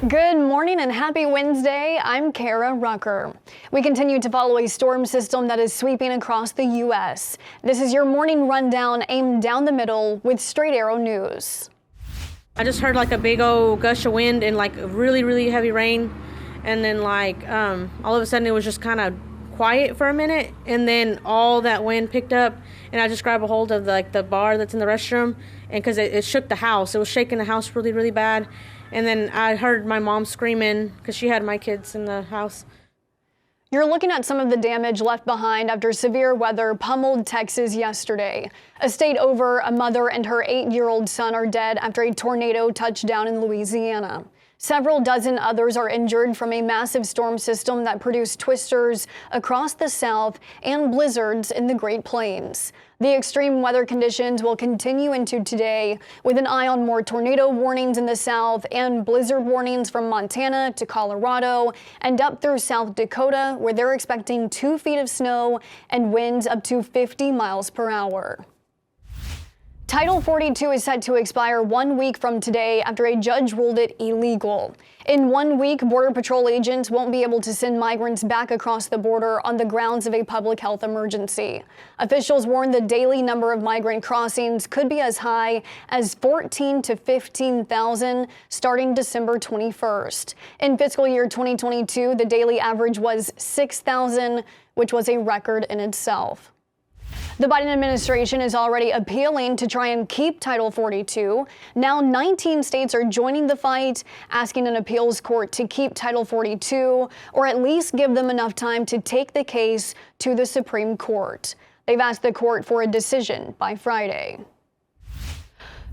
Good morning and happy Wednesday. I'm Kara Rucker. We continue to follow a storm system that is sweeping across the U.S. This is your morning rundown aimed down the middle with Straight Arrow News. I just heard like a big old gush of wind and like really, really heavy rain. And then all of a sudden it was just kind of quiet for a minute. And then all that wind picked up and I just grabbed a hold of the bar that's in the restroom. And because it shook the house, it was shaking the house really, really bad. And then I heard my mom screaming because she had my kids in the house. You're looking at some of the damage left behind after severe weather pummeled Texas yesterday. A state over, a mother and her 8-year-old son are dead after a tornado touched down in Louisiana. Several dozen others are injured from a massive storm system that produced twisters across the South and blizzards in the Great Plains. The extreme weather conditions will continue into today, with an eye on more tornado warnings in the South and blizzard warnings from Montana to Colorado and up through South Dakota, where they're expecting 2 feet of snow and winds up to 50 miles per hour. Title 42 is set to expire 1 week from today after a judge ruled it illegal. In 1 week, Border Patrol agents won't be able to send migrants back across the border on the grounds of a public health emergency. Officials warn the daily number of migrant crossings could be as high as 14 to 15,000 starting December 21st. In fiscal year 2022, the daily average was 6,000, which was a record in itself. The Biden administration is already appealing to try and keep Title 42. Now 19 states are joining the fight, asking an appeals court to keep Title 42, or at least give them enough time to take the case to the Supreme Court. They've asked the court for a decision by Friday.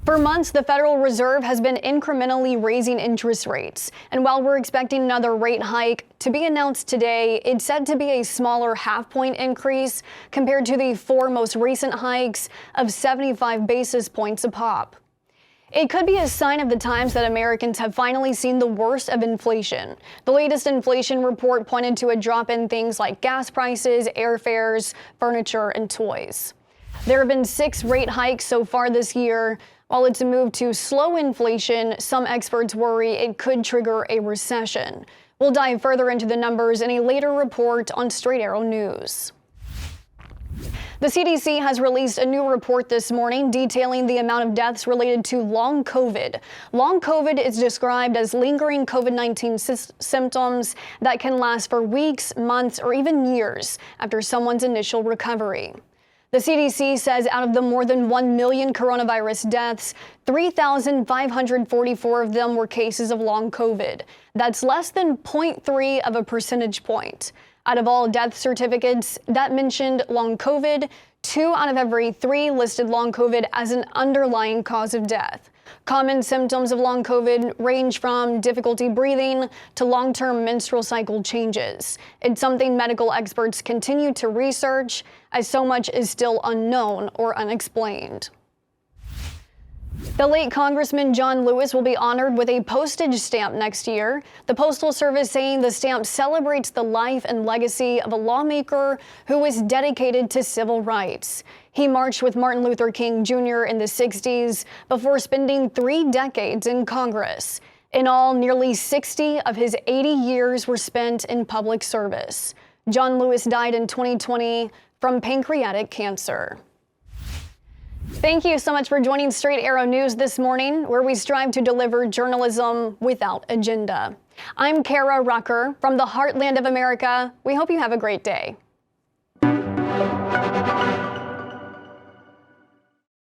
For months, the Federal Reserve has been incrementally raising interest rates. And while we're expecting another rate hike to be announced today, it's said to be a smaller half-point increase compared to the 4 most recent hikes of 75 basis points a pop. It could be a sign of the times that Americans have finally seen the worst of inflation. The latest inflation report pointed to a drop in things like gas prices, airfares, furniture, and toys. There have been 6 rate hikes so far this year. While it's a move to slow inflation, some experts worry it could trigger a recession. We'll dive further into the numbers in a later report on Straight Arrow News. The CDC has released a new report this morning detailing the amount of deaths related to long COVID. Long COVID is described as lingering COVID-19 symptoms that can last for weeks, months, or even years after someone's initial recovery. The CDC says out of the more than 1 million coronavirus deaths, 3,544 of them were cases of long COVID. That's less than 0.3 of a percentage point. Out of all death certificates that mentioned long COVID, 2 out of every 3 listed long COVID as an underlying cause of death. Common symptoms of long COVID range from difficulty breathing to long-term menstrual cycle changes. It's something medical experts continue to research, as so much is still unknown or unexplained. The late Congressman John Lewis will be honored with a postage stamp next year. The Postal Service saying the stamp celebrates the life and legacy of a lawmaker who was dedicated to civil rights. He marched with Martin Luther King Jr. in the 60s before spending 3 decades in Congress. In all, nearly 60 of his 80 years were spent in public service. John Lewis died in 2020 from pancreatic cancer. Thank you so much for joining Straight Arrow News this morning, where we strive to deliver journalism without agenda. I'm Kara Rucker from the heartland of America. We hope you have a great day.